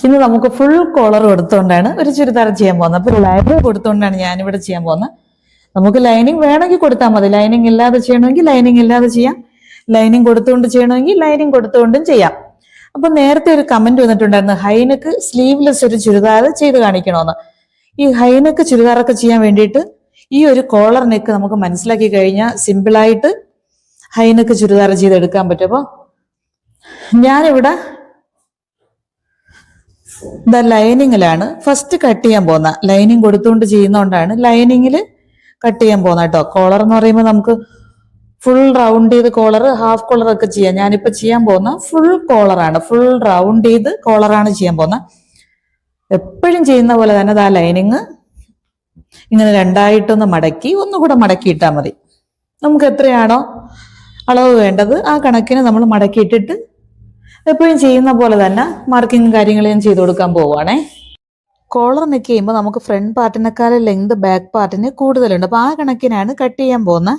ഇന്ന് നമുക്ക് full collar കൊടുത്തുകൊണ്ടാണ് ഒരു ചുരിദാർ ചെയ്യാൻ പോകുന്നത്. അപ്പോൾ ലൈനിങ് കൊടുത്തുകൊണ്ടാണ് ഞാനിവിടെ ചെയ്യാൻ പോകുന്നത്. നമുക്ക് ലൈനിങ് വേണമെങ്കിൽ കൊടുത്താൽ മതി. ലൈനിങ് ഇല്ലാതെ ചെയ്യണമെങ്കിൽ ലൈനിങ് ഇല്ലാതെ ചെയ്യാം. ലൈനിങ് കൊടുത്തുകൊണ്ട് ചെയ്യണമെങ്കിൽ ലൈനിങ് കൊടുത്തുകൊണ്ടും ചെയ്യാം. അപ്പൊ നേരത്തെ ഒരു കമന്റ് വന്നിട്ടുണ്ടായിരുന്നു, ഹൈനെക്ക് സ്ലീവ്ലെസ് ഒരു ചുരിദാർ ചെയ്ത് കാണിക്കണമെന്ന്. ഈ ഹൈനെക്ക് ചുരിദാറൊക്കെ ചെയ്യാൻ വേണ്ടിയിട്ട് ഈ ഒരു കോളർ നെക്ക് നമുക്ക് മനസ്സിലാക്കി കഴിഞ്ഞാൽ സിമ്പിളായിട്ട് ഹൈനെക്ക് ചുരിദാർ ചെയ്തെടുക്കാൻ പറ്റും. അപ്പോൾ ഞാനിവിടെ ലൈനിങ്ങിലാണ് ഫസ്റ്റ് കട്ട് ചെയ്യാൻ പോകുന്ന. ലൈനിങ് കൊടുത്തുകൊണ്ട് ചെയ്യുന്നതുകൊണ്ടാണ് ലൈനിങ്ങിൽ കട്ട് ചെയ്യാൻ പോകുന്നത് കേട്ടോ. കോളർ എന്ന് പറയുമ്പോൾ നമുക്ക് ഫുൾ റൗണ്ട് ചെയ്ത് കോളർ, ഹാഫ് കോളർ ഒക്കെ ചെയ്യാം. ഞാനിപ്പോൾ ചെയ്യാൻ പോകുന്ന ഫുൾ കോളറാണ്. ഫുൾ റൗണ്ട് ചെയ്ത് കോളറാണ് ചെയ്യാൻ പോകുന്നത്. എപ്പോഴും ചെയ്യുന്ന പോലെ തന്നെ ആ ലൈനിങ് ഇങ്ങനെ രണ്ടായിട്ടൊന്ന് മടക്കി ഒന്നുകൂടെ മടക്കിയിട്ടാൽ മതി. നമുക്ക് എത്രയാണോ അളവ് വേണ്ടത് ആ കണക്കിന് നമ്മൾ മടക്കിയിട്ടിട്ട് എപ്പോഴും ചെയ്യുന്ന പോലെ തന്നെ മാർക്കിങ്ങും കാര്യങ്ങളും ചെയ്ത് കൊടുക്കാൻ പോവുകയാണേ. കോളർ നെക്ക് ചെയ്യുമ്പോൾ നമുക്ക് ഫ്രണ്ട് പാർട്ടിനേക്കാളും ലെങ്ത് ബാക്ക് പാർട്ടിന് കൂടുതലുണ്ട്. അപ്പോൾ ആ കണക്കിനാണ് കട്ട് ചെയ്യാൻ പോകുന്നത്.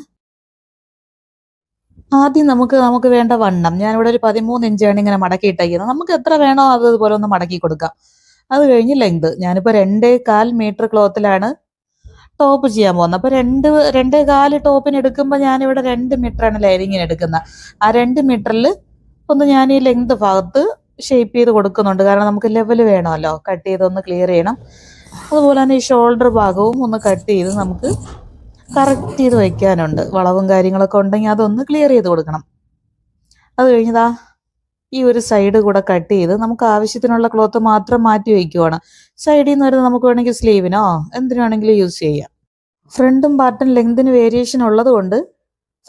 ആദ്യം നമുക്ക് വേണ്ട വണ്ണം, ഞാനിവിടെ ഒരു 13 ഇഞ്ചാണ് ഇങ്ങനെ മടക്കിയിട്ടേക്കുന്നത്. നമുക്ക് എത്ര വേണോ അതുപോലെ ഒന്ന് മടക്കി കൊടുക്കാം. അത് കഴിഞ്ഞ് ലെങ്ത് ഞാനിപ്പോൾ 2.25 മീറ്റർ ക്ലോത്തിലാണ് ടോപ്പ് ചെയ്യാൻ പോകുന്നത്. അപ്പോൾ 2.25 ടോപ്പിന് എടുക്കുമ്പോൾ ഞാനിവിടെ 2 മീറ്ററാണ് ലൈനിങ്ങിന് എടുക്കുന്നത്. ആ 2 മീറ്ററിൽ ഒന്ന് ഞാൻ ഈ ലെങ്ത് ഭാഗത്ത് ഷേപ്പ് ചെയ്ത് കൊടുക്കുന്നുണ്ട്. കാരണം നമുക്ക് ലെവൽ വേണമല്ലോ, കട്ട് ചെയ്തൊന്ന് ക്ലിയർ ചെയ്യണം. അതുപോലെ തന്നെ ഈ ഷോൾഡർ ഭാഗവും ഒന്ന് കട്ട് ചെയ്ത് നമുക്ക് കറക്റ്റ് ചെയ്ത് വയ്ക്കാനുണ്ട്. വളവും കാര്യങ്ങളൊക്കെ ഉണ്ടെങ്കിൽ അതൊന്ന് ക്ലിയർ ചെയ്ത് കൊടുക്കണം. അത് കഴിഞ്ഞതാ ഈ ഒരു സൈഡ് കൂടെ കട്ട് ചെയ്ത് നമുക്ക് ആവശ്യത്തിനുള്ള ക്ലോത്ത് മാത്രം മാറ്റി വയ്ക്കുവാണ്. സൈഡിൽ നിന്ന് വരുന്നത് നമുക്ക് വേണമെങ്കിൽ സ്ലീവിനോ എന്തിനു വേണമെങ്കിലും യൂസ് ചെയ്യാം. ഫ്രണ്ടും പാർട്ടും ലെങ്തിന് വേരിയേഷൻ ഉള്ളത് കൊണ്ട്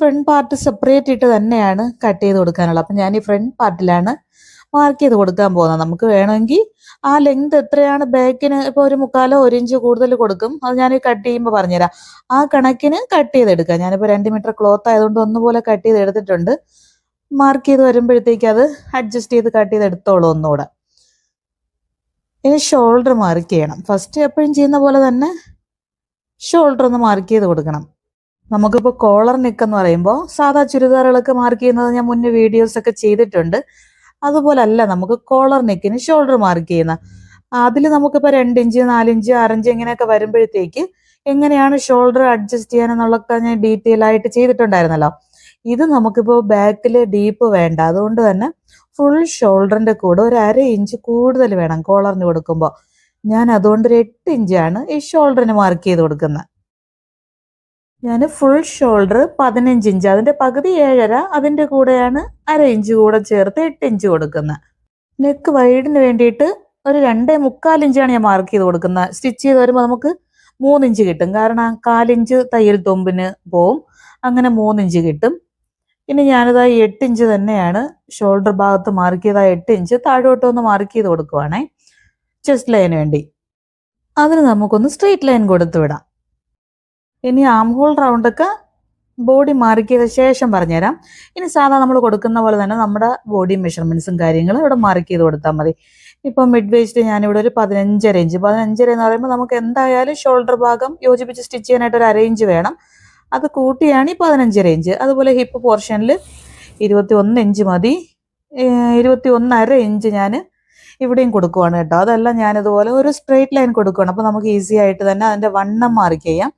ഫ്രണ്ട് പാർട്ട് സെപ്പറേറ്റ് ഇട്ട് തന്നെയാണ് കട്ട് ചെയ്ത് കൊടുക്കാനുള്ളത്. അപ്പം ഞാൻ ഈ ഫ്രണ്ട് പാർട്ടിലാണ് മാർക്ക് ചെയ്ത് കൊടുക്കാൻ പോകുന്നത്. നമുക്ക് വേണമെങ്കിൽ ആ ലെങ്ത് എത്രയാണ് ബാക്കിന്, ഇപ്പോൾ ഒരു 1/4 ഇഞ്ച് കൂടുതൽ കൊടുക്കും. അത് ഞാൻ കട്ട് ചെയ്യുമ്പോൾ പറഞ്ഞുതരാം. ആ കണക്കിന് കട്ട് ചെയ്തെടുക്കാം. ഞാനിപ്പോൾ 2 മീറ്റർ ക്ലോത്ത് ആയതുകൊണ്ട് ഒന്നുപോലെ കട്ട് ചെയ്ത് എടുത്തിട്ടുണ്ട്. മാർക്ക് ചെയ്ത് വരുമ്പോഴത്തേക്ക് അത് അഡ്ജസ്റ്റ് ചെയ്ത് കട്ട് ചെയ്ത് എടുത്തോളൂ ഒന്നുകൂടെ. ഇനി ഷോൾഡർ മാർക്ക് ചെയ്യണം. ഫസ്റ്റ് എപ്പോഴും ചെയ്യുന്ന പോലെ തന്നെ ഷോൾഡർ ഒന്ന് മാർക്ക് ചെയ്ത് കൊടുക്കണം. നമുക്കിപ്പോൾ കോളർ നെക്ക് എന്ന് പറയുമ്പോൾ സാധാ ചുരിദാറുകളൊക്കെ മാർക്ക് ചെയ്യുന്നത് ഞാൻ മുന്നേ വീഡിയോസ് ഒക്കെ ചെയ്തിട്ടുണ്ട്. അതുപോലെ അല്ല നമുക്ക് കോളർ നെക്കിന് ഷോൾഡർ മാർക്ക് ചെയ്യുന്ന. അതിൽ നമുക്കിപ്പോൾ 2 ഇഞ്ച് 4 ഇഞ്ച് 6 ഇഞ്ച് ഇങ്ങനെയൊക്കെ വരുമ്പോഴത്തേക്ക് എങ്ങനെയാണ് ഷോൾഡർ അഡ്ജസ്റ്റ് ചെയ്യാനെന്നുള്ളതൊക്കെ ഞാൻ ഡീറ്റെയിൽ ആയിട്ട് ചെയ്തിട്ടുണ്ടായിരുന്നല്ലോ. ഇത് നമുക്കിപ്പോൾ ബാക്കിൽ ഡീപ്പ് വേണ്ട. അതുകൊണ്ട് തന്നെ ഫുൾ ഷോൾഡറിന്റെ കൂടെ ഒരു 1/2 ഇഞ്ച് കൂടുതൽ വേണം കോളറിന് കൊടുക്കുമ്പോൾ. ഞാൻ അതുകൊണ്ട് ഒരു 8 ഇഞ്ചാണ് ഈ ഷോൾഡറിന് മാർക്ക് ചെയ്ത് കൊടുക്കുന്നത്. ഞാൻ ഫുൾ ഷോൾഡർ 15 ഇഞ്ച്, അതിന്റെ പകുതി 7.5, അതിന്റെ കൂടെയാണ് 1/2 ഇഞ്ച് കൂടെ ചേർത്ത് 8 ഇഞ്ച് കൊടുക്കുന്നത്. നെക്ക് വൈഡിന് വേണ്ടിയിട്ട് ഒരു 2.25 ഇഞ്ചാണ് ഞാൻ മാർക്ക് ചെയ്ത് കൊടുക്കുന്നത്. സ്റ്റിച്ച് ചെയ്ത് വരുമ്പോൾ നമുക്ക് 3 ഇഞ്ച് കിട്ടും. കാരണം 4 ഇഞ്ച് തയ്യൽ തുമ്പിന് പോവും, അങ്ങനെ 3 ഇഞ്ച് കിട്ടും. ഇനി ഞാനിതായി 8 ഇഞ്ച് തന്നെയാണ് ഷോൾഡർ ഭാഗത്ത് മാർക്ക് ചെയ്ത 8 ഇഞ്ച് താഴോട്ടൊന്ന് മാർക്ക് ചെയ്ത് കൊടുക്കുവാണേ, ചെസ്റ്റ് ലൈന് വേണ്ടി. അതിന് നമുക്കൊന്ന് സ്ട്രെയിറ്റ് ലൈൻ കൊടുത്തു വിടാം. ഇനി ആം ഹോൾ റൗണ്ടൊക്കെ ബോഡി മാർക്ക് ചെയ്ത ശേഷം പറഞ്ഞുതരാം. ഇനി സാധാരണ നമ്മൾ കൊടുക്കുന്ന പോലെ തന്നെ നമ്മുടെ ബോഡി മെഷർമെന്റ്സും കാര്യങ്ങളും ഇവിടെ മാർക്ക് ചെയ്ത് കൊടുത്താൽ മതി. ഇപ്പം മിഡ് വേസ്റ്റ് ഞാനിവിടെ ഒരു 15.5 ഇഞ്ച്. 15.5 എന്ന് പറയുമ്പോൾ നമുക്ക് എന്തായാലും ഷോൾഡർ ഭാഗം യോജിപ്പിച്ച് സ്റ്റിച്ച് ചെയ്യാനായിട്ട് ഒരു 1/2 ഇഞ്ച് വേണം. അത് കൂട്ടിയാണ് ഈ 15.5 ഇഞ്ച്. അതുപോലെ ഹിപ്പ് പോർഷനിൽ 21 ഇഞ്ച് മതി. 21.5 ഇഞ്ച് ഞാൻ ഇവിടെയും കൊടുക്കുവാണ് കേട്ടോ. അതെല്ലാം ഞാനിതുപോലെ ഒരു സ്ട്രെയിറ്റ് ലൈൻ കൊടുക്കുകയാണ്. അപ്പോൾ നമുക്ക് ഈസി ആയിട്ട് തന്നെ അതിൻ്റെ വണ്ണം മാർക്ക് ചെയ്യാം.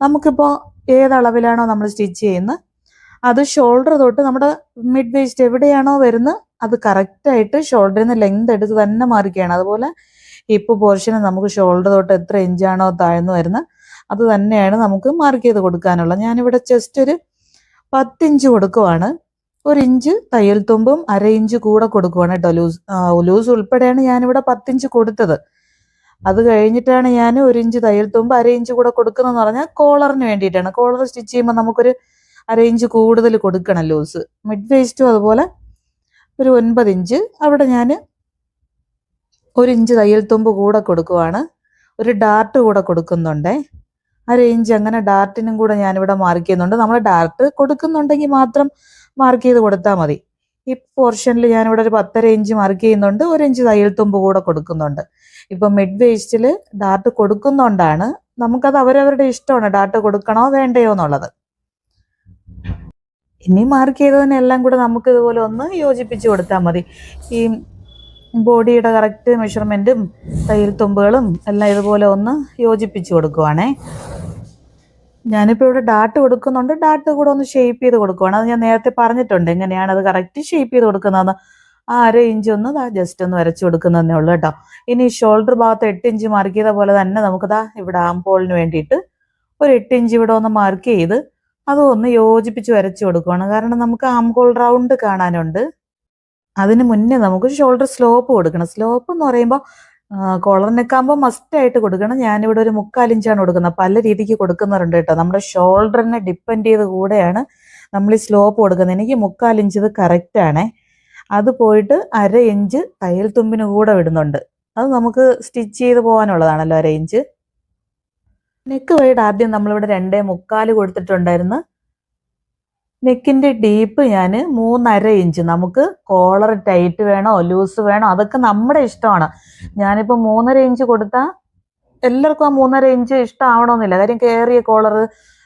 നമുക്കിപ്പോൾ ഏതളവിലാണോ നമ്മൾ സ്റ്റിച്ച് ചെയ്യുന്നത് അത് ഷോൾഡർ തൊട്ട് നമ്മുടെ മിഡ് വേസ്റ്റ് എവിടെയാണോ വരുന്നത് അത് കറക്റ്റായിട്ട് ഷോൾഡറിൽ നിന്ന് ലെങ്ത് എടുത്ത് തന്നെ മാർക്ക് ചെയ്യണം. അതുപോലെ ഹിപ്പ് പോർഷന് നമുക്ക് ഷോൾഡർ തൊട്ട് എത്ര ഇഞ്ചാണോ താഴ്ന്നു വരുന്നത് അത് തന്നെയാണ് നമുക്ക് മാർക്ക് ചെയ്ത് കൊടുക്കാനുള്ളത്. ഞാനിവിടെ ജസ്റ്റ് ഒരു 10 ഇഞ്ച് കൊടുക്കുവാണ്. 1 ഇഞ്ച് തയ്യൽ തുമ്പും 1/2 ഇഞ്ച് കൂടെ കൊടുക്കുവാണ് കേട്ടോ. ലൂസ് ഉൾപ്പെടെയാണ് ഞാനിവിടെ 10 ഇഞ്ച് കൊടുത്തത്. അത് കഴിഞ്ഞിട്ടാണ് ഞാൻ 1 ഇഞ്ച് തയ്യൽ തുമ്പ് 1/2 ഇഞ്ച് കൂടെ കൊടുക്കുന്നതെന്ന് പറഞ്ഞാൽ കോളറിന് വേണ്ടിയിട്ടാണ്. കോളർ സ്റ്റിച്ച് ചെയ്യുമ്പോൾ നമുക്കൊരു 1/2 ഇഞ്ച് കൂടുതൽ കൊടുക്കണം ലൂസ്. മിഡ് വേസ്റ്റും അതുപോലെ ഒരു 9 ഇഞ്ച്. അവിടെ ഞാൻ 1 ഇഞ്ച് തയ്യൽ തുമ്പ് കൂടെ കൊടുക്കുവാണ്. ഒരു ഡാർട്ട് കൂടെ കൊടുക്കുന്നുണ്ടേ, 1/2 ഇഞ്ച്. അങ്ങനെ ഡാർട്ടിനും കൂടെ ഞാനിവിടെ മാർക്ക് ചെയ്യുന്നുണ്ട്. നമ്മൾ ഡാർട്ട് കൊടുക്കുന്നുണ്ടെങ്കിൽ മാത്രം മാർക്ക് ചെയ്ത് കൊടുത്താൽ മതി. ഈ പോർഷനിൽ ഞാനിവിടെ ഒരു 10.5 ഇഞ്ച് മാർക്ക് ചെയ്യുന്നുണ്ട്. 1 ഇഞ്ച് തയ്യൽ തുമ്പ് കൂടെ കൊടുക്കുന്നുണ്ട്. ഇപ്പം മിഡ് വേസ്റ്റിൽ ഡാർട്ട് കൊടുക്കുന്നതുകൊണ്ടാണ്, നമുക്കത് അവരവരുടെ ഇഷ്ടമാണ് ഡാർട്ട് കൊടുക്കണോ വേണ്ടയോ എന്നുള്ളത്. ഇനി മാർക്ക് ചെയ്തതിനെല്ലാം കൂടെ നമുക്ക് ഇതുപോലെ ഒന്ന് യോജിപ്പിച്ച് കൊടുത്താൽ മതി. ഈ ബോഡിയുടെ കറക്റ്റ് മെഷർമെൻറ്റും തയ്യൽ തുമ്പുകളും എല്ലാം ഇതുപോലെ ഒന്ന് യോജിപ്പിച്ച് കൊടുക്കുവാണേ. ഞാനിപ്പോൾ ഇവിടെ ഡാട്ട് കൊടുക്കുന്നുണ്ട്, ഡാട്ട് കൂടെ ഒന്ന് ഷേപ്പ് ചെയ്ത് കൊടുക്കുവാണ്. അത് ഞാൻ നേരത്തെ പറഞ്ഞിട്ടുണ്ട് എങ്ങനെയാണ് അത് കറക്റ്റ് ഷേപ്പ് ചെയ്ത് കൊടുക്കുന്നതെന്ന്. ആ 1/2 ഇഞ്ച് ഒന്ന് ജസ്റ്റ് ഒന്ന് വരച്ച് കൊടുക്കുന്നതേ ഉള്ളൂ കേട്ടോ. ഇനി ഷോൾഡർ ഭാഗത്ത് 8 ഇഞ്ച് മാർക്ക് ചെയ്ത പോലെ തന്നെ നമുക്കിതാ ഇവിടെ ആംപോളിന് വേണ്ടിയിട്ട് ഒരു 8 ഇഞ്ച് ഇവിടെ ഒന്ന് മാർക്ക് ചെയ്ത് അതും ഒന്ന് യോജിപ്പിച്ച് വരച്ച് കൊടുക്കുവാണ്. കാരണം നമുക്ക് ആംഹോൾ റൗണ്ട് കാണാനുണ്ട്. അതിന് മുന്നേ നമുക്ക് ഷോൾഡർ സ്ലോപ്പ് കൊടുക്കണം. സ്ലോപ്പ് എന്ന് പറയുമ്പോൾ കോളർ നെക്കാകുമ്പോൾ മസ്റ്റായിട്ട് കൊടുക്കണം. ഞാനിവിടെ ഒരു 3/4 ഇഞ്ചാണ് കൊടുക്കുന്നത്. പല രീതിക്ക് കൊടുക്കുന്നവരുണ്ട് കേട്ടോ. നമ്മുടെ ഷോൾഡറിനെ ഡിപ്പെൻഡ് ചെയ്ത് കൂടെയാണ് നമ്മൾ ഈ സ്ലോപ്പ് കൊടുക്കുന്നത്. എനിക്ക് 3/4 ഇഞ്ച് ഇത് കറക്റ്റാണേ. അത് പോയിട്ട് 1/2 ഇഞ്ച് തയ്യൽ തുമ്പിന് കൂടെ വിടുന്നുണ്ട്. അത് നമുക്ക് സ്റ്റിച്ച് ചെയ്ത് പോകാനുള്ളതാണല്ലോ 1/2 ഇഞ്ച്. നെക്ക് വൈഡ് ആദ്യം നമ്മളിവിടെ 2.75 കൊടുത്തിട്ടുണ്ടായിരുന്നു. നെക്കിൻ്റെ ഡീപ്പ് ഞാൻ 3.5 ഇഞ്ച്. നമുക്ക് കോളർ ടൈറ്റ് വേണോ ലൂസ് വേണോ അതൊക്കെ നമ്മുടെ ഇഷ്ടമാണ്. ഞാനിപ്പോൾ 3.5 ഇഞ്ച് കൊടുത്താൽ എല്ലാവർക്കും ആ 3.5 ഇഞ്ച് ഇഷ്ടമാവണമെന്നില്ല. കാര്യം കയറിയ കോളർ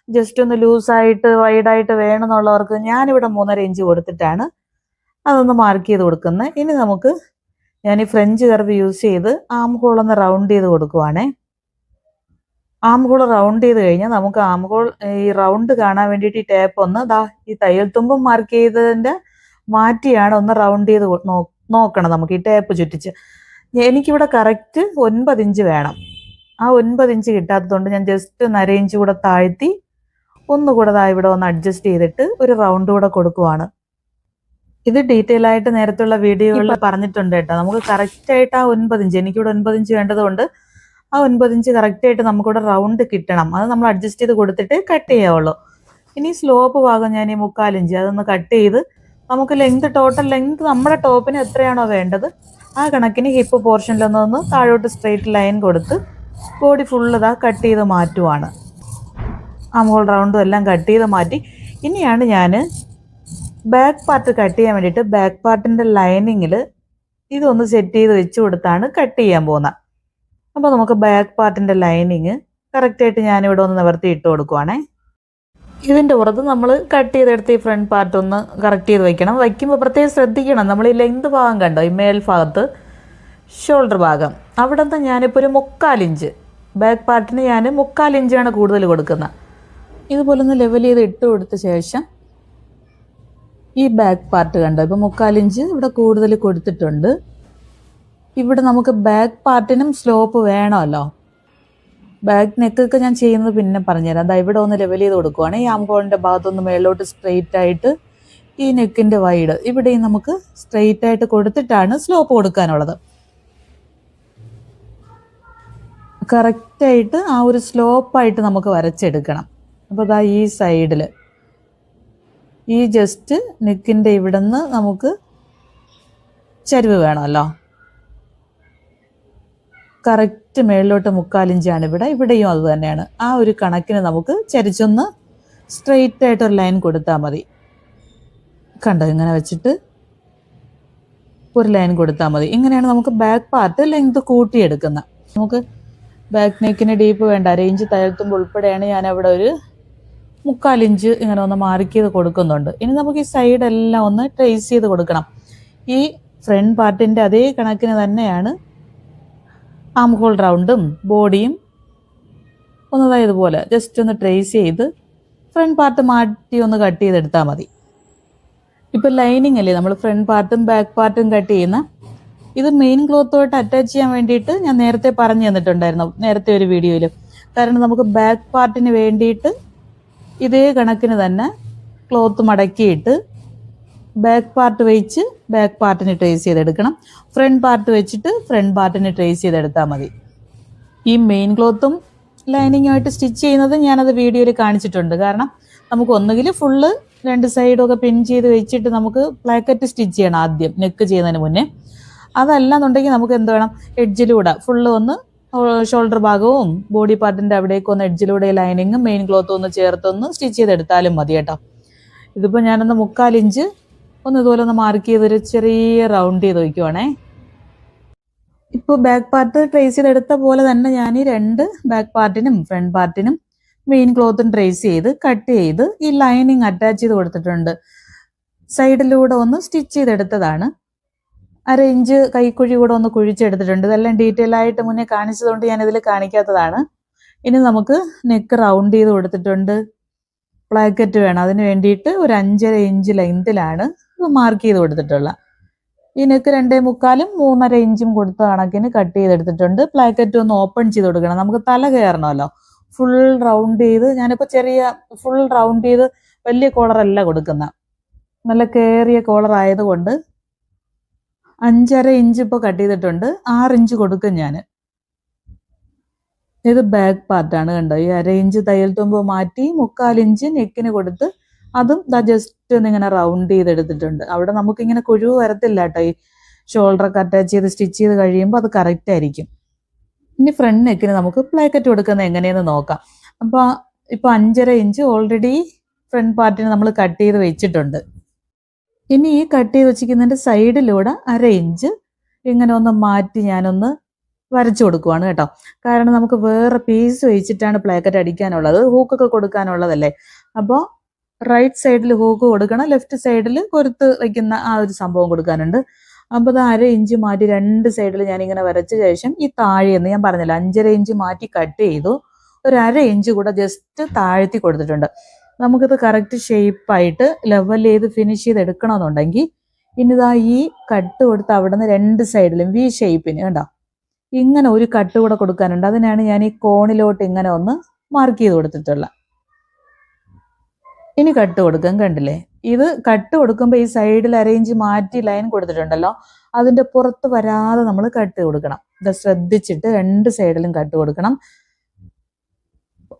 ജസ്റ്റ് ഒന്ന് ലൂസായിട്ട് വൈഡായിട്ട് വേണമെന്നുള്ളവർക്ക് ഞാനിവിടെ 3.5 ഇഞ്ച് കൊടുത്തിട്ടാണ് അതൊന്ന് മാർക്ക് ചെയ്ത് കൊടുക്കുന്നത്. ഇനി നമുക്ക് ഞാൻ ഈ ഫ്രഞ്ച് കർവ് യൂസ് ചെയ്ത് ആം ഹോൾ ഒന്ന് റൗണ്ട് ചെയ്ത് കൊടുക്കുവാണേ. ആം ഹോൾ റൗണ്ട് ചെയ്ത് കഴിഞ്ഞാൽ നമുക്ക് ആം ഹോൾ ഈ റൗണ്ട് കാണാൻ വേണ്ടിയിട്ട് ഈ ടേപ്പ് ഒന്ന് ഈ തയ്യൽ തുമ്പും മാർക്ക് ചെയ്തതിൻ്റെ മാറ്റിയാണ് ഒന്ന് റൗണ്ട് ചെയ്ത് നോക്കണം നമുക്ക് ഈ ടേപ്പ് ചുറ്റിച്ച്. എനിക്കിവിടെ കറക്റ്റ് 9 ഇഞ്ച് വേണം. ആ 9 ഇഞ്ച് കിട്ടാത്തതുകൊണ്ട് ഞാൻ ജസ്റ്റ് 1/2 ഇഞ്ച് കൂടെ താഴ്ത്തി ഒന്നുകൂടെ ഇവിടെ ഒന്ന് അഡ്ജസ്റ്റ് ചെയ്തിട്ട് ഒരു റൗണ്ട് കൂടെ കൊടുക്കുവാണ്. ഇത് ഡീറ്റെയിൽ ആയിട്ട് നേരത്തുള്ള വീഡിയോകളിൽ പറഞ്ഞിട്ടുണ്ട് കേട്ടോ. നമുക്ക് കറക്റ്റായിട്ട് ആ 9 ഇഞ്ച്, എനിക്കിവിടെ 9 ഇഞ്ച് വേണ്ടതുകൊണ്ട് ആ 9 ഇഞ്ച് കറക്റ്റായിട്ട് നമുക്കിവിടെ റൗണ്ട് കിട്ടണം. അത് നമ്മൾ അഡ്ജസ്റ്റ് ചെയ്ത് കൊടുത്തിട്ട് കട്ട് ചെയ്യാവുള്ളൂ. ഇനി സ്ലോപ്പ് ഭാഗം ഞാൻ ഈ 3/4 ഇഞ്ച് അതൊന്ന് കട്ട് ചെയ്ത് നമുക്ക് ലെങ്ത് ടോട്ടൽ ലെങ്ത് നമ്മുടെ ടോപ്പിന് എത്രയാണോ വേണ്ടത് ആ കണക്കിന് ഹിപ്പ് പോർഷനിലൊന്ന് താഴോട്ട് സ്ട്രെയിറ്റ് ലൈൻ കൊടുത്ത് ബോഡി ഫുള്ള് കട്ട് ചെയ്ത് മാറ്റുവാണ്. ആം ഹോൾ റൗണ്ടും എല്ലാം കട്ട് ചെയ്ത് മാറ്റി. ഇനിയാണ് ഞാൻ ബാക്ക് പാർട്ട് കട്ട് ചെയ്യാൻ വേണ്ടിയിട്ട് ബാക്ക് പാർട്ടിൻ്റെ ലൈനിങ്ങിൽ ഇതൊന്ന് സെറ്റ് ചെയ്ത് വെച്ച് കൊടുത്താണ് കട്ട് ചെയ്യാൻ പോകുന്നത്. അപ്പോൾ നമുക്ക് ബാക്ക് പാർട്ടിൻ്റെ ലൈനിങ് കറക്റ്റായിട്ട് ഞാനിവിടെ ഒന്ന് നിവർത്തി ഇട്ട് കൊടുക്കുവാണേ. ഇതിൻ്റെ പുറത്ത് നമ്മൾ കട്ട് ചെയ്തെടുത്ത് ഈ ഫ്രണ്ട് പാർട്ട് ഒന്ന് കറക്റ്റ് ചെയ്ത് വയ്ക്കണം. വയ്ക്കുമ്പോൾ പ്രത്യേകം ശ്രദ്ധിക്കണം. നമ്മൾ ഈ ലെങ്ത് ഭാഗം കണ്ടോ, ഈ മേൽ ഭാഗത്ത് ഷോൾഡർ ഭാഗം അവിടെ നിന്ന് ഞാനിപ്പോൾ ഒരു 3/4 ഇഞ്ച് ബാക്ക് പാർട്ടിന് ഞാൻ 3/4 ഇഞ്ചാണ് കൂടുതൽ കൊടുക്കുന്നത്. ഇതുപോലെ ഒന്ന് ലെവൽ ചെയ്ത് ഇട്ട് കൊടുത്ത ശേഷം ഈ ബാക്ക് പാർട്ട് കണ്ടോ, ഇപ്പോൾ 3/4 ഇഞ്ച് ഇവിടെ കൂടുതൽ കൊടുത്തിട്ടുണ്ട്. ഇവിടെ നമുക്ക് ബാക്ക് പാർട്ടിനും സ്ലോപ്പ് വേണമല്ലോ. ബാക്ക് നെക്കൊക്കെ ഞാൻ ചെയ്യുന്നത് പിന്നെ പറഞ്ഞുതരാം. അതാ ഇവിടെ ഒന്ന് ലെവൽ ചെയ്ത് കൊടുക്കുവാണ്. ഈ ആംഹോളിൻ്റെ ഭാഗത്തൊന്ന് മേലോട്ട് സ്ട്രെയിറ്റ് ആയിട്ട് ഈ നെക്കിൻ്റെ വൈഡ് ഇവിടെയും നമുക്ക് സ്ട്രെയിറ്റ് ആയിട്ട് കൊടുത്തിട്ടാണ് സ്ലോപ്പ് കൊടുക്കാനുള്ളത്. കറക്റ്റായിട്ട് ആ ഒരു സ്ലോപ്പായിട്ട് നമുക്ക് വരച്ചെടുക്കണം. അപ്പോൾ അതാ ഈ സൈഡിൽ ഈ ജസ്റ്റ് നെക്കിൻ്റെ ഇവിടെ നിന്ന് നമുക്ക് ചരിവ് വേണമല്ലോ. കറക്റ്റ് മേളിലോട്ട് 3/4 ഇഞ്ചാണ് ഇവിടെ, ഇവിടെയും അത് തന്നെയാണ്. ആ ഒരു കണക്കിന് നമുക്ക് ചരിച്ചൊന്ന് സ്ട്രെയിറ്റ് ആയിട്ടൊരു ലൈൻ കൊടുത്താൽ മതി. കണ്ടോ, ഇങ്ങനെ വെച്ചിട്ട് ഒരു ലൈൻ കൊടുത്താൽ മതി. ഇങ്ങനെയാണ് നമുക്ക് ബാക്ക് പാർട്ട് ലെങ്ത് കൂട്ടിയെടുക്കുന്നത്. നമുക്ക് ബാക്ക് നെക്കിന് ഡീപ്പ് വേണ്ട, 1/2 ഇഞ്ച് തയ്യൽത്തുമ്പോൾ ഉൾപ്പെടെയാണ് ഞാൻ അവിടെ ഒരു 3/4 ഇഞ്ച് ഇങ്ങനെ ഒന്ന് മാർക്ക് ചെയ്ത് കൊടുക്കുന്നുണ്ട്. ഇനി നമുക്ക് ഈ സൈഡെല്ലാം ഒന്ന് ട്രേസ് ചെയ്ത് കൊടുക്കണം. ഈ ഫ്രണ്ട് പാർട്ടിൻ്റെ അതേ കണക്കിന് തന്നെയാണ് ആം ഹോൾ റൗണ്ടും ബോഡിയും ഒന്ന് ഇതുപോലെ ജസ്റ്റ് ഒന്ന് ട്രേസ് ചെയ്ത് ഫ്രണ്ട് പാർട്ട് മാറ്റി ഒന്ന് കട്ട് ചെയ്തെടുത്താൽ മതി. ഇപ്പോൾ ലൈനിങ് അല്ലേ നമ്മൾ ഫ്രണ്ട് പാർട്ടും ബാക്ക് പാർട്ടും കട്ട് ചെയ്യുന്ന, ഇത് മെയിൻ ക്ലോത്തോട്ട് അറ്റാച്ച് ചെയ്യാൻ വേണ്ടിയിട്ട് ഞാൻ നേരത്തെ പറഞ്ഞു തന്നിട്ടുണ്ടായിരുന്നു നേരത്തെ ഒരു വീഡിയോയിൽ. കാരണം നമുക്ക് ബാക്ക് പാർട്ടിന് വേണ്ടിയിട്ട് ഇതേ കണക്കിന് തന്നെ ക്ലോത്ത് മടക്കിയിട്ട് ബാക്ക് പാർട്ട് വെച്ച് ബാക്ക് പാർട്ടിന് ട്രേസ് ചെയ്തെടുക്കണം. ഫ്രണ്ട് പാർട്ട് വെച്ചിട്ട് ഫ്രണ്ട് പാർട്ടിന് ട്രേസ് ചെയ്തെടുത്താൽ മതി. ഈ മെയിൻ ക്ലോത്തും ലൈനിങ്ങുമായിട്ട് സ്റ്റിച്ച് ചെയ്യുന്നത് ഞാനത് വീഡിയോയിൽ കാണിച്ചിട്ടുണ്ട്. കാരണം നമുക്ക് ഒന്നുകിൽ ഫുള്ള് 2 സൈഡൊക്കെ പിൻ ചെയ്ത് വെച്ചിട്ട് നമുക്ക് പ്ലാക്കറ്റ് സ്റ്റിച്ച് ചെയ്യണം ആദ്യം നെക്ക് ചെയ്യുന്നതിന് മുന്നേ. അതല്ലാന്നുണ്ടെങ്കിൽ നമുക്ക് എന്ത് വേണം, എഡ്ജിലൂടെ ഫുള്ള് ഒന്ന് ഷോൾഡർ ഭാഗവും ബോഡി പാർട്ടിൻ്റെ അവിടേക്ക് ഒന്ന് എഡ്ജിലൂടെ ലൈനിങ്ങും മെയിൻ ക്ലോത്തും ഒന്ന് ചേർത്തൊന്ന് സ്റ്റിച്ച് ചെയ്തെടുത്താലും മതി കേട്ടോ. ഇതിപ്പോൾ ഞാനൊന്ന് 3/4 ഇഞ്ച് ഒന്ന് ഇതുപോലെ ഒന്ന് മാർക്ക് ചെയ്തൊരു ചെറിയ റൗണ്ട് ചെയ്ത് വയ്ക്കുവാണേ. ഇപ്പോൾ ബാക്ക് പാർട്ട് ട്രേസ് ചെയ്തെടുത്ത പോലെ തന്നെ ഞാൻ ഈ 2 ബാക്ക് പാർട്ടിനും ഫ്രണ്ട് പാർട്ടിനും മെയിൻ ക്ലോത്തും ട്രേസ് ചെയ്ത് കട്ട് ചെയ്ത് ഈ ലൈനിങ് അറ്റാച്ച് ചെയ്ത് കൊടുത്തിട്ടുണ്ട്. സൈഡിലൂടെ ഒന്ന് സ്റ്റിച്ച് ചെയ്തെടുത്തതാണ്. അര ഇഞ്ച് കൈക്കുഴി കൂടെ ഒന്ന് കുഴിച്ചെടുത്തിട്ടുണ്ട്. ഇതെല്ലാം ഡീറ്റെയിൽ ആയിട്ട് മുന്നേ കാണിച്ചതുകൊണ്ട് ഞാൻ ഇതിൽ കാണിക്കാത്തതാണ്. ഇനി നമുക്ക് നെക്ക് റൗണ്ട് ചെയ്ത് കൊടുത്തിട്ടുണ്ട്. പ്ലാക്കറ്റ് വേണം. അതിന് വേണ്ടിയിട്ട് ഒരു 5.5 ഇഞ്ച് ലെങ്തിലാണ് മാർക്ക് ചെയ്ത് കൊടുത്തിട്ടുള്ളത്. ഈ നെക്ക് 2.75 3.5 ഇഞ്ചും കൊടുത്ത കണക്കിന് കട്ട് ചെയ്തെടുത്തിട്ടുണ്ട്. പ്ലാക്കറ്റ് ഒന്ന് ഓപ്പൺ ചെയ്ത് കൊടുക്കണം. നമുക്ക് തല കയറണമല്ലോ. ഫുൾ റൗണ്ട് ചെയ്ത് ഞാനിപ്പോൾ ഫുൾ റൗണ്ട് ചെയ്ത് വലിയ കോളറല്ല കൊടുക്കുന്ന, നല്ല കയറിയ കോളർ ആയതുകൊണ്ട് 5.5 ഇഞ്ച് ഇപ്പോൾ കട്ട് ചെയ്തിട്ടുണ്ട്. 6 ഇഞ്ച് കൊടുക്കും ഞാൻ. ഇത് ബാക്ക് പാർട്ടാണ് കണ്ടോ. ഈ 1/2 ഇഞ്ച് തയ്യൽ തുമ്പ് മാറ്റി 3/4 ഇഞ്ച് നെക്കിന് കൊടുത്ത് അതും ജസ്റ്റ് ഒന്ന് ഇങ്ങനെ റൗണ്ട് ചെയ്തെടുത്തിട്ടുണ്ട്. അവിടെ നമുക്കിങ്ങനെ കുഴിവ് വരത്തില്ല കേട്ടോ. ഈ ഷോൾഡറൊക്കെ അറ്റാച്ച് ചെയ്ത് സ്റ്റിച്ച് ചെയ്ത് കഴിയുമ്പോൾ അത് കറക്റ്റ് ആയിരിക്കും. ഇനി ഫ്രണ്ട് നെക്കിന് നമുക്ക് പ്ലാക്കറ്റ് കൊടുക്കുന്നത് എങ്ങനെയെന്ന് നോക്കാം. അപ്പോൾ ഇപ്പോൾ 5.5 ഇഞ്ച് ഓൾറെഡി ഫ്രണ്ട് പാർട്ടിന് നമ്മൾ കട്ട് ചെയ്ത് വെച്ചിട്ടുണ്ട്. ഇനി ഈ കട്ട് ചെയ്ത് വെച്ചിരിക്കുന്നതിൻ്റെ സൈഡിലൂടെ 1/2 ഇഞ്ച് ഇങ്ങനെ ഒന്ന് മാറ്റി ഞാനൊന്ന് വരച്ചു കൊടുക്കുവാണ് കേട്ടോ. കാരണം നമുക്ക് വേറെ പീസ് വെച്ചിട്ടാണ് പ്ലാക്കറ്റ് അടിക്കാനുള്ളത്, ഹൂക്കൊക്കെ കൊടുക്കാനുള്ളതല്ലേ. അപ്പോൾ റൈറ്റ് സൈഡിൽ ഹൂക്ക് കൊടുക്കണം, ലെഫ്റ്റ് സൈഡിൽ കൊരുത്ത് വയ്ക്കുന്ന ആ ഒരു സംഭവം കൊടുക്കാനുണ്ട്. അപ്പോൾ അത് 1/2 ഇഞ്ച് മാറ്റി 2 സൈഡിൽ ഞാനിങ്ങനെ വരച്ച ശേഷം ഈ താഴെയെന്ന് ഞാൻ പറഞ്ഞില്ല 5.5 ഇഞ്ച് മാറ്റി കട്ട് ചെയ്തു. ഒരു 1/2 ഇഞ്ച് കൂടെ ജസ്റ്റ് താഴ്ത്തി കൊടുത്തിട്ടുണ്ട്. നമുക്കിത് കറക്റ്റ് ഷേപ്പായിട്ട് ലെവൽ ചെയ്ത് ഫിനിഷ് ചെയ്ത് എടുക്കണമെന്നുണ്ടെങ്കിൽ ഇനിതാ ഈ കട്ട് കൊടുത്ത് അവിടെ നിന്ന് 2 സൈഡിലും വി ഷേപ്പിന് കണ്ടോ ഇങ്ങനെ ഒരു കട്ട് കൂടെ കൊടുക്കാനുണ്ട്. അതിനാണ് ഞാൻ ഈ കോണിലോട്ട് ഇങ്ങനെ ഒന്ന് മാർക്ക് ചെയ്ത് കൊടുത്തിട്ടുള്ളത്. ഇനി കട്ട് കൊടുക്കാൻ കണ്ടില്ലേ. ഇത് കട്ട് കൊടുക്കുമ്പോൾ ഈ സൈഡിൽ 1/2 ഇഞ്ച് മാറ്റി ലൈൻ കൊടുത്തിട്ടുണ്ടല്ലോ, അതിൻ്റെ പുറത്ത് വരാതെ നമ്മൾ കട്ട് കൊടുക്കണം. ഇത് ശ്രദ്ധിച്ചിട്ട് 2 സൈഡിലും കട്ട് കൊടുക്കണം.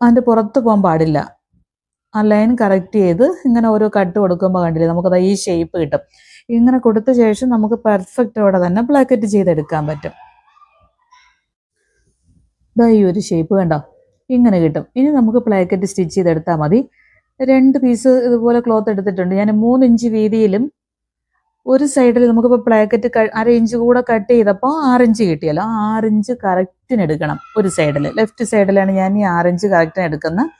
അതിൻ്റെ പുറത്ത് പോകാൻ പാടില്ല. ആ ലൈൻ കറക്റ്റ് ചെയ്ത് ഇങ്ങനെ ഓരോ കട്ട് കൊടുക്കുമ്പോൾ കണ്ടില്ലേ നമുക്കത് ഈ ഷേപ്പ് കിട്ടും. ഇങ്ങനെ കൊടുത്ത ശേഷം നമുക്ക് പെർഫെക്റ്റോടെ തന്നെ പ്ലാക്കറ്റ് ചെയ്തെടുക്കാൻ പറ്റും. ഇതാ ഈ ഒരു ഷേപ്പ് കണ്ടോ ഇങ്ങനെ കിട്ടും. ഇനി നമുക്ക് പ്ലാക്കറ്റ് സ്റ്റിച്ച് ചെയ്തെടുത്താൽ മതി. 2 പീസ് ഇതുപോലെ ക്ലോത്ത് എടുത്തിട്ടുണ്ട്. ഞാൻ 3 ഇഞ്ച് വീതിയിലും ഒരു സൈഡിൽ നമുക്കിപ്പോൾ പ്ലാക്കറ്റ് 1/2 ഇഞ്ച് കൂടെ കട്ട് ചെയ്തപ്പോൾ 6 ഇഞ്ച് കിട്ടിയല്ലോ. 6 ഇഞ്ച് കറക്റ്റിന് എടുക്കണം. ഒരു സൈഡിൽ ലെഫ്റ്റ് സൈഡിലാണ് ഞാൻ ഈ 6 ഇഞ്ച് കറക്റ്റിന് എടുക്കുന്നത്.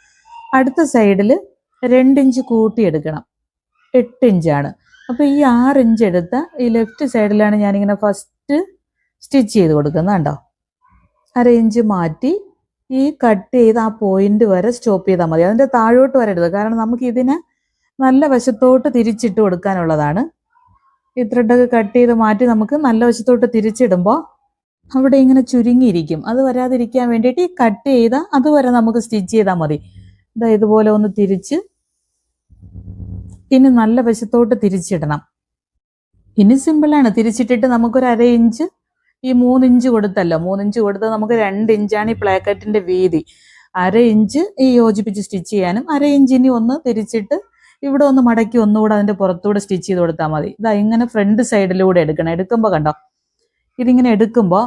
അടുത്ത സൈഡിൽ 2 ഇഞ്ച് കൂട്ടി എടുക്കണം, 8 ഇഞ്ചാണ്. അപ്പോൾ ഈ 6 ഇഞ്ച് എടുത്ത ഈ ലെഫ്റ്റ് സൈഡിലാണ് ഞാനിങ്ങനെ ഫസ്റ്റ് സ്റ്റിച്ച് ചെയ്ത് കൊടുക്കുന്നത് കണ്ടോ. 1/2 ഇഞ്ച് മാറ്റി ഈ കട്ട് ചെയ്ത് ആ പോയിന്റ് വരെ സ്റ്റോപ്പ് ചെയ്താൽ മതി. അതിൻ്റെ താഴോട്ട് വരരുത്, കാരണം നമുക്ക് ഇതിനെ നല്ല വശത്തോട്ട് തിരിച്ചിട്ട് കൊടുക്കാനുള്ളതാണ്. ഈ ത്രെഡൊക്കെ കട്ട് ചെയ്ത് മാറ്റി നമുക്ക് നല്ല വശത്തോട്ട് തിരിച്ചിടുമ്പോൾ അവിടെ ഇങ്ങനെ ചുരുങ്ങിയിരിക്കും. അത് വരാതിരിക്കാൻ വേണ്ടിയിട്ട് ഈ കട്ട് ചെയ്ത അതുവരെ നമുക്ക് സ്റ്റിച്ച് ചെയ്താൽ മതി. ഇതാ ഇതുപോലെ ഒന്ന് തിരിച്ച് ഇനി നല്ല വശത്തോട്ട് തിരിച്ചിടണം. ഇനി സിമ്പിളാണ്. തിരിച്ചിട്ടിട്ട് നമുക്കൊരു 1/2 ഇഞ്ച് ഈ 3 ഇഞ്ച് കൊടുത്തല്ലോ, 3 ഇഞ്ച് കൊടുത്ത് നമുക്ക് 2 ഇഞ്ചാണ് ഈ പ്ലാക്കറ്റിന്റെ വീതി. 1/2 ഇഞ്ച് ഈ യോജിപ്പിച്ച് സ്റ്റിച്ച് ചെയ്യാനും 1/2 ഇഞ്ചിനി ഒന്ന് തിരിച്ചിട്ട് ഇവിടെ ഒന്ന് മടക്കി ഒന്നുകൂടെ അതിന്റെ പുറത്തൂടെ സ്റ്റിച്ച് ചെയ്ത് കൊടുത്താൽ മതി. ഇതാ ഇങ്ങനെ ഫ്രണ്ട് സൈഡിലൂടെ എടുക്കണം. എടുക്കുമ്പോൾ കണ്ടോ ഇതിങ്ങനെ എടുക്കുമ്പോൾ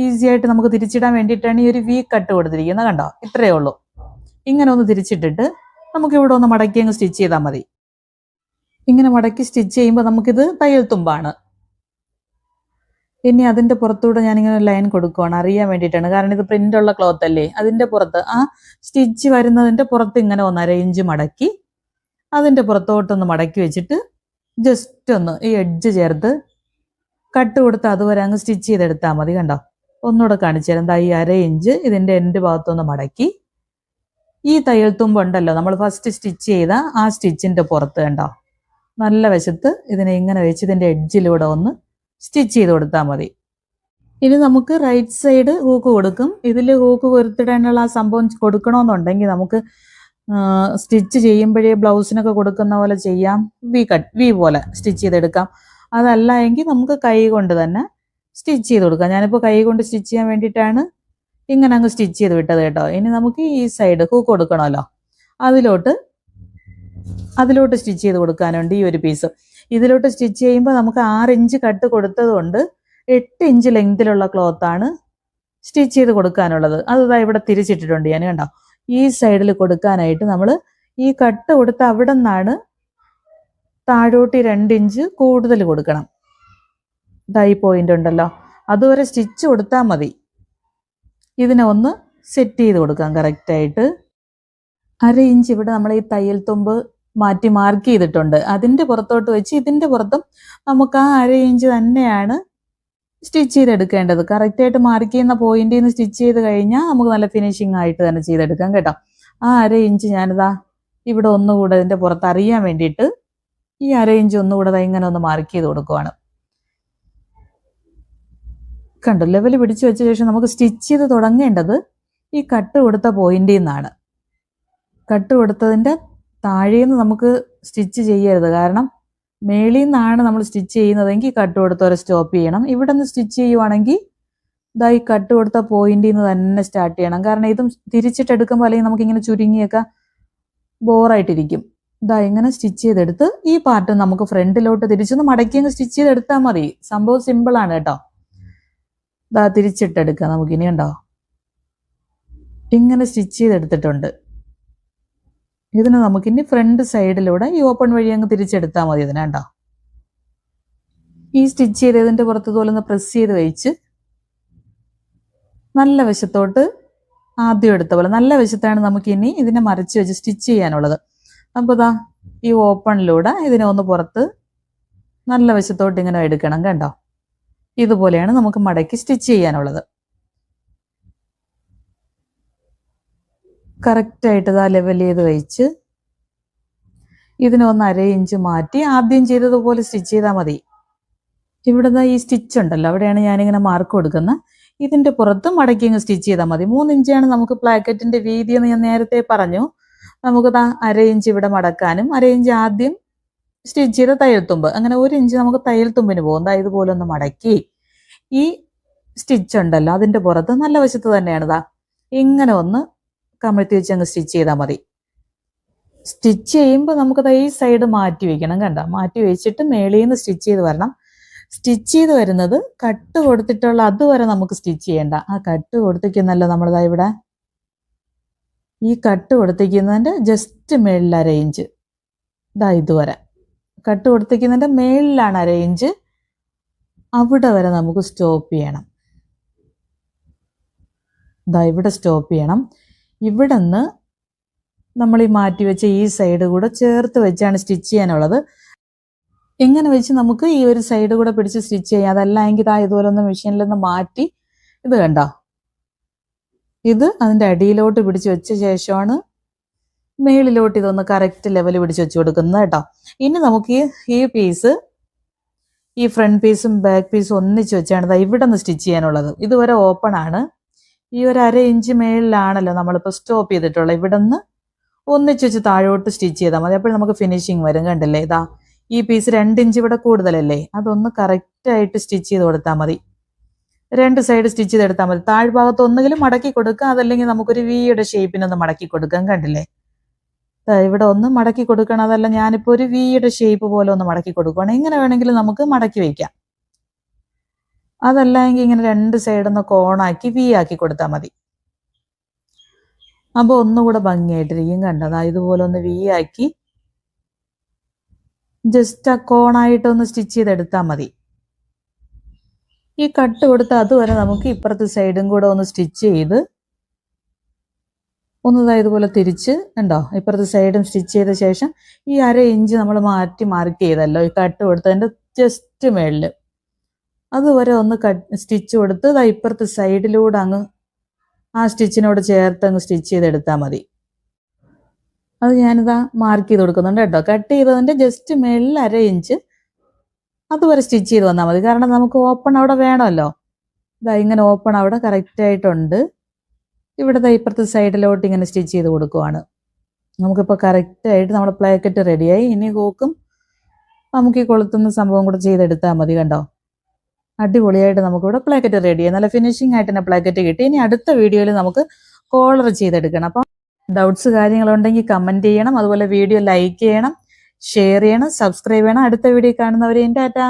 ഈസി ആയിട്ട് നമുക്ക് തിരിച്ചിടാൻ വേണ്ടിയിട്ടാണ് ഈ ഒരു വി കട്ട് കൊടുത്തിരിക്കുന്നത് കണ്ടോ. ഇത്രയേ ഉള്ളൂ. ഇങ്ങനെ ഒന്ന് തിരിച്ചിട്ടിട്ട് നമുക്ക് ഇവിടെ ഒന്ന് മടക്കി അങ്ങ് സ്റ്റിച്ച് ചെയ്താൽ മതി. ഇങ്ങനെ മടക്കി സ്റ്റിച്ച് ചെയ്യുമ്പോൾ നമുക്കിത് തയ്യൽ തുമ്പാണ്. ഇനി അതിൻ്റെ പുറത്തൂടെ ഞാനിങ്ങനെ ലൈൻ കൊടുക്കുവാണ് അറിയാൻ വേണ്ടിയിട്ടാണ്. കാരണം ഇത് പ്രിൻ്റുള്ള ക്ലോത്ത് അല്ലേ. അതിൻ്റെ പുറത്ത് ആ സ്റ്റിച്ച് വരുന്നതിൻ്റെ പുറത്ത് ഇങ്ങനെ 1/2 ഇഞ്ച് മടക്കി അതിൻ്റെ പുറത്തോട്ടൊന്ന് മടക്കി വെച്ചിട്ട് ജസ്റ്റ് ഒന്ന് ഈ എഡ്ജ് ചേർത്ത് കട്ട് കൊടുത്ത് അതുവരെ അങ്ങ് സ്റ്റിച്ച് ചെയ്തെടുത്താൽ മതി കണ്ടോ. ഒന്നുകൂടെ കാണിച്ചു തരാം. എന്താ ഈ 1/2 ഇഞ്ച് ഇതിൻ്റെ എൻഡ് ഭാഗത്തൊന്ന് മടക്കി ഈ തയ്യൽ തുമ്പുണ്ടല്ലോ നമ്മൾ ഫസ്റ്റ് സ്റ്റിച്ച് ചെയ്ത ആ സ്റ്റിച്ചിൻ്റെ പുറത്ത് കണ്ടോ നല്ല വശത്ത് ഇതിനെ ഇങ്ങനെ വെച്ച് ഇതിൻ്റെ എഡ്ജിലൂടെ ഒന്ന് സ്റ്റിച്ച് ചെയ്ത് കൊടുത്താൽ മതി. ഇനി നമുക്ക് റൈറ്റ് സൈഡ് ഹൂക്ക് കൊടുക്കും. ഇതിൽ ഹൂക്ക് കൊരുത്തിടാനുള്ള ആ സംഭവം കൊടുക്കണമെന്നുണ്ടെങ്കിൽ നമുക്ക് സ്റ്റിച്ച് ചെയ്യുമ്പോഴേ ബ്ലൗസിനൊക്കെ കൊടുക്കുന്ന പോലെ ചെയ്യാം. വി പോലെ സ്റ്റിച്ച് ചെയ്തെടുക്കാം. അതല്ല എങ്കിൽ നമുക്ക് കൈ കൊണ്ട് തന്നെ സ്റ്റിച്ച് ചെയ്ത് കൊടുക്കാം. ഞാനിപ്പോൾ കൈ കൊണ്ട് സ്റ്റിച്ച് ചെയ്യാൻ വേണ്ടിയിട്ടാണ് ഇങ്ങനെ അങ്ങ് സ്റ്റിച്ച് ചെയ്ത് വിട്ടത് കേട്ടോ. ഇനി നമുക്ക് ഈ സൈഡ് ഹൂക്ക് കൊടുക്കണമല്ലോ, അതിലോട്ട് സ്റ്റിച്ച് ചെയ്ത് കൊടുക്കാനുണ്ട് ഈ ഒരു പീസ്. ഇതിലോട്ട് സ്റ്റിച്ച് ചെയ്യുമ്പോൾ നമുക്ക് 6 ഇഞ്ച് കട്ട് കൊടുത്തത് കൊണ്ട് 8 ഇഞ്ച് ലെങ്തിലുള്ള ക്ലോത്താണ് സ്റ്റിച്ച് ചെയ്ത് കൊടുക്കാനുള്ളത്. അത് ഇവിടെ തിരിച്ചിട്ടിട്ടുണ്ട് ഞാൻ കണ്ടോ. ഈ സൈഡിൽ കൊടുക്കാനായിട്ട് നമ്മൾ ഈ കട്ട് കൊടുത്ത അവിടെ നിന്നാണ് താഴോട്ട് 2 ഇഞ്ച് കൂടുതൽ കൊടുക്കണം. ഈ പോയിന്റ് ഉണ്ടല്ലോ അതുവരെ സ്റ്റിച്ച് കൊടുത്താൽ മതി. ഇതിനെ ഒന്ന് സെറ്റ് ചെയ്ത് കൊടുക്കാം കറക്റ്റായിട്ട്. 1/2 ഇഞ്ച് ഇവിടെ നമ്മൾ ഈ തയ്യൽ തുമ്പ് മാറ്റി മാർക്ക് ചെയ്തിട്ടുണ്ട്. അതിൻ്റെ പുറത്തോട്ട് വെച്ച് ഇതിൻ്റെ പുറത്തും നമുക്ക് ആ 1/2 ഇഞ്ച് തന്നെയാണ് സ്റ്റിച്ച് ചെയ്തെടുക്കേണ്ടത്. കറക്റ്റായിട്ട് മാർക്ക് ചെയ്യുന്ന പോയിന്റിൽ നിന്ന് സ്റ്റിച്ച് ചെയ്ത് കഴിഞ്ഞാൽ നമുക്ക് നല്ല ഫിനിഷിംഗ് ആയിട്ട് തന്നെ ചെയ്തെടുക്കാം കേട്ടോ. ആ 1/2 ഇഞ്ച് ഞാനിതാ ഇവിടെ ഒന്നുകൂടെ ഇതിൻ്റെ പുറത്ത് അറിയാൻ വേണ്ടിയിട്ട് ഈ 1/2 ഇഞ്ച് ഒന്നുകൂടെ ഇങ്ങനെ ഒന്ന് മാർക്ക് ചെയ്ത് കൊടുക്കുവാണ്. കണ്ടോ, ലെവൽ പിടിച്ചു വെച്ച ശേഷം നമുക്ക് സ്റ്റിച്ച് ചെയ്ത് തുടങ്ങേണ്ടത് ഈ കട്ട് കൊടുത്ത പോയിന്റിൽ നിന്നാണ്. കട്ട് കൊടുത്തതിൻ്റെ താഴേന്ന് നമുക്ക് സ്റ്റിച്ച് ചെയ്യരുത്. കാരണം മേളിൽ നിന്നാണ് നമ്മൾ സ്റ്റിച്ച് ചെയ്യുന്നതെങ്കിൽ കട്ട് കൊടുത്തവരെ സ്റ്റോപ്പ് ചെയ്യണം. ഇവിടെ നിന്ന് സ്റ്റിച്ച് ചെയ്യുവാണെങ്കിൽ ഇതാ ഈ കട്ട് കൊടുത്ത പോയിന്റിൽ നിന്ന് തന്നെ സ്റ്റാർട്ട് ചെയ്യണം. കാരണം ഇതും തിരിച്ചിട്ടെടുക്കുമ്പോൾ അല്ലെങ്കിൽ നമുക്കിങ്ങനെ ചുരുങ്ങിയൊക്കെ ബോറായിട്ടിരിക്കും. ഇതാ ഇങ്ങനെ സ്റ്റിച്ച് ചെയ്തെടുത്ത് ഈ പാർട്ട് നമുക്ക് ഫ്രണ്ടിലോട്ട് തിരിച്ചൊന്ന് മടക്കി അങ്ങ് സ്റ്റിച്ച് ചെയ്തെടുത്താൽ മതി. സംഭവം സിമ്പിളാണ് കേട്ടോ. ഇതാ തിരിച്ചിട്ടെടുക്കുക നമുക്കിനി. ഉണ്ടോ, ഇങ്ങനെ സ്റ്റിച്ച് ചെയ്തെടുത്തിട്ടുണ്ട്. ഇതിന് നമുക്കിനി ഫ്രണ്ട് സൈഡിലൂടെ ഈ ഓപ്പൺ വഴി അങ്ങ് തിരിച്ചെടുത്താൽ മതി. ഇതിനെ കണ്ടോ, ഈ സ്റ്റിച്ച് ചെയ്തതിൻ്റെ പുറത്ത് പോലെ ഒന്ന് പ്രസ് ചെയ്ത് വെച്ച് നല്ല വശത്തോട്ട് ആദ്യം എടുത്ത പോലെ നല്ല വശത്താണ് നമുക്കിനി ഇതിനെ മറിച്ച് വെച്ച് സ്റ്റിച്ച് ചെയ്യാനുള്ളത്. അപ്പോൾ ഇതാ ഈ ഓപ്പണിലൂടെ ഇതിനെ ഒന്ന് പുറത്ത് നല്ല വശത്തോട്ട് ഇങ്ങനെ എടുക്കണം. കണ്ടോ, ഇതുപോലെയാണ് നമുക്ക് മടക്കി സ്റ്റിച്ച് ചെയ്യാനുള്ളത്. കറക്റ്റായിട്ട് ഇതാ ലെവൽ ചെയ്ത് വെച്ച് ഇതിനെ ഒന്ന് 1/2 ഇഞ്ച് മാറ്റി ആദ്യം ചെയ്തതുപോലെ സ്റ്റിച്ച് ചെയ്താൽ മതി. ഇവിടെ ഈ സ്റ്റിച്ച് ഉണ്ടല്ലോ, അവിടെയാണ് ഞാനിങ്ങനെ മാർക്ക് കൊടുക്കുന്നത്. ഇതിൻ്റെ പുറത്ത് മടക്കി അങ്ങ് സ്റ്റിച്ച് ചെയ്താൽ മതി. 3 ഇഞ്ചാണ് നമുക്ക് പ്ലാക്കറ്റിൻ്റെ വീതി എന്ന് ഞാൻ നേരത്തെ പറഞ്ഞു. നമുക്ക് 1/2 ഇഞ്ച് ഇവിടെ മടക്കാനും 1/2 ഇഞ്ച് ആദ്യം സ്റ്റിച്ച് ചെയ്ത തയ്യൽത്തുമ്പ്, അങ്ങനെ 1 ഇഞ്ച് നമുക്ക് തയ്യൽത്തുമ്പിന് പോകും. ഇതുപോലെ ഒന്ന് മടക്കി ഈ സ്റ്റിച്ച് ഉണ്ടല്ലോ അതിൻ്റെ പുറത്ത് നല്ല വശത്ത് തന്നെയാണ് ഇങ്ങനെ ഒന്ന് കമഴ്ത്തി വെച്ച് അങ്ങ് സ്റ്റിച്ച് ചെയ്താൽ മതി. സ്റ്റിച്ച് ചെയ്യുമ്പോൾ നമുക്കത് ഈ സൈഡ് മാറ്റി വെക്കണം. കണ്ട, മാറ്റി വെച്ചിട്ട് മേളിൽ നിന്ന് സ്റ്റിച്ച് ചെയ്ത് വരണം. സ്റ്റിച്ച് ചെയ്ത് വരുന്നത് കട്ട് കൊടുത്തിട്ടുള്ള അതുവരെ നമുക്ക് സ്റ്റിച്ച് ചെയ്യേണ്ട. ആ കട്ട് കൊടുത്തിരിക്കുന്നല്ലോ നമ്മളിതാ ഇവിടെ ഈ കട്ട് കൊടുത്തിരിക്കുന്നതിൻ്റെ ജസ്റ്റ് മേളിൽ 1/2 ഇഞ്ച് ഇതാ ഇതുവരെ കട്ട് കൊടുത്തിരിക്കുന്നതിൻ്റെ മേളിലാണ് 1/2 ഇഞ്ച്. അവിടെ വരെ നമുക്ക് സ്റ്റോപ്പ് ചെയ്യണം. ഇതാ ഇവിടെ സ്റ്റോപ്പ് ചെയ്യണം. ഇവിടെ നിന്ന് നമ്മൾ ഈ മാറ്റി വെച്ച ഈ സൈഡ് കൂടെ ചേർത്ത് വെച്ചാണ് സ്റ്റിച്ച് ചെയ്യാനുള്ളത്. ഇങ്ങനെ വെച്ച് നമുക്ക് ഈ ഒരു സൈഡ് കൂടെ പിടിച്ച് സ്റ്റിച്ച് ചെയ്യാം. അതല്ല എങ്കിൽ ഇതുപോലെ ഒന്ന് മെഷീനിൽ നിന്ന് മാറ്റി ഇത് കണ്ടോ, ഇത് അതിൻ്റെ അടിയിലോട്ട് പിടിച്ച് വെച്ച ശേഷമാണ് മേളിലോട്ട് ഇതൊന്ന് കറക്റ്റ് ലെവൽ പിടിച്ച് വെച്ച് കൊടുക്കുന്നത് കേട്ടോ. ഇനി നമുക്ക് ഈ പീസ് ഈ ഫ്രണ്ട് പീസും ബാക്ക് പീസും ഒന്നിച്ച് വെച്ചാണ് ഇവിടെ നിന്ന് സ്റ്റിച്ച് ചെയ്യാനുള്ളത്. ഇതുവരെ ഓപ്പൺ ആണ്. ഈ ഒരു 1/2 ഇഞ്ച് മേളിലാണല്ലോ നമ്മളിപ്പോൾ സ്റ്റോപ്പ് ചെയ്തിട്ടുള്ളത്. ഇവിടെ നിന്ന് ഒന്നിച്ച് വെച്ച് താഴോട്ട് സ്റ്റിച്ച് ചെയ്താൽ മതി. അപ്പോൾ നമുക്ക് ഫിനിഷിങ് വരും. കണ്ടില്ലേ, ഇതാ ഈ പീസ് 2 ഇഞ്ച് ഇവിടെ കൂടുതലല്ലേ, അതൊന്ന് കറക്റ്റായിട്ട് സ്റ്റിച്ച് ചെയ്ത് കൊടുത്താൽ മതി. 2 സൈഡ് സ്റ്റിച്ച് ചെയ്തെടുത്താൽ മതി. താഴ്ഭാഗത്ത് ഒന്നുകിലും മടക്കി കൊടുക്കാം, അതല്ലെങ്കിൽ നമുക്കൊരു വിയുടെ ഷേപ്പിനൊന്ന് മടക്കി കൊടുക്കാം. കണ്ടില്ലേ, ഇവിടെ ഒന്ന് മടക്കി കൊടുക്കണം. അതല്ല ഞാനിപ്പോൾ ഒരു വിയുടെ ഷേപ്പ് പോലെ ഒന്ന് മടക്കി കൊടുക്കുകയാണ്. ഇങ്ങനെ വേണമെങ്കിൽ നമുക്ക് മടക്കി വയ്ക്കാം. അതല്ല എങ്കിൽ ഇങ്ങനെ 2 സൈഡൊന്ന് കോണാക്കി വി ആക്കി കൊടുത്താൽ മതി. അപ്പോൾ ഒന്നുകൂടെ ഭംഗിയായിട്ടിരിക്കും. കണ്ടതാ ഇതുപോലെ ഒന്ന് വി ആക്കി ജസ്റ്റ് ആ കോണായിട്ടൊന്ന് സ്റ്റിച്ച് ചെയ്തെടുത്താൽ മതി. ഈ കട്ട് കൊടുത്ത് അതുവരെ നമുക്ക് ഇപ്പുറത്തെ സൈഡും കൂടെ ഒന്ന് സ്റ്റിച്ച് ചെയ്ത് ഒന്ന് ഇതുപോലെ തിരിച്ച് ഉണ്ടോ ഇപ്പുറത്തെ സൈഡും സ്റ്റിച്ച് ചെയ്ത ശേഷം ഈ 1/2 ഇഞ്ച് നമ്മൾ മാർക്ക് ചെയ്തല്ലോ ഈ കട്ട് കൊടുത്തതിൻ്റെ ജസ്റ്റ് മേളിൽ അതുവരെ ഒന്ന് സ്റ്റിച്ച് കൊടുത്ത് ഇപ്പുറത്തെ സൈഡിലൂടെ അങ്ങ് ആ സ്റ്റിച്ചിനോട് ചേർത്ത് അങ്ങ് സ്റ്റിച്ച് ചെയ്തെടുത്താൽ മതി. അത് ഞാനിതാ മാർക്ക് ചെയ്ത് കൊടുക്കുന്നുണ്ട് കേട്ടോ. കട്ട് ചെയ്തതിൻ്റെ ജസ്റ്റ് മേളിൽ 1/2 ഇഞ്ച് അതുവരെ സ്റ്റിച്ച് ചെയ്ത് വന്നാൽ മതി. കാരണം നമുക്ക് ഓപ്പൺ അവിടെ വേണമല്ലോ. ഇങ്ങനെ ഓപ്പൺ അവിടെ കറക്റ്റായിട്ടുണ്ട്. ഇവിടെ ഇപ്പുറത്തെ സൈഡിലോട്ട് ഇങ്ങനെ സ്റ്റിച്ച് ചെയ്ത് കൊടുക്കുവാണ്. നമുക്കിപ്പോൾ കറക്റ്റായിട്ട് നമ്മുടെ പ്ലാക്കറ്റ് റെഡിയായി. ഇനി ഹൂക്കും നമുക്ക് ഈ കൊളുത്തുന്ന സംഭവം കൂടെ ചെയ്തെടുത്താൽ മതി. കണ്ടോ, അടിപൊളിയായിട്ട് നമുക്കിവിടെ പ്ലാക്കറ്റ് റെഡിയായി. നല്ല ഫിനിഷിംഗ് ആയിട്ട് തന്നെ പ്ലാക്കറ്റ് കിട്ടി. ഇനി അടുത്ത വീഡിയോയിൽ നമുക്ക് കോളർ ചെയ്തെടുക്കണം. അപ്പം ഡൗട്ട്സ് കാര്യങ്ങളുണ്ടെങ്കിൽ കമൻറ്റ് ചെയ്യണം. അതുപോലെ വീഡിയോ ലൈക്ക് ചെയ്യണം, ഷെയർ ചെയ്യണം, സബ്സ്ക്രൈബ് ചെയ്യണം. അടുത്ത വീഡിയോ കാണുന്നവരെ ടാറ്റാ.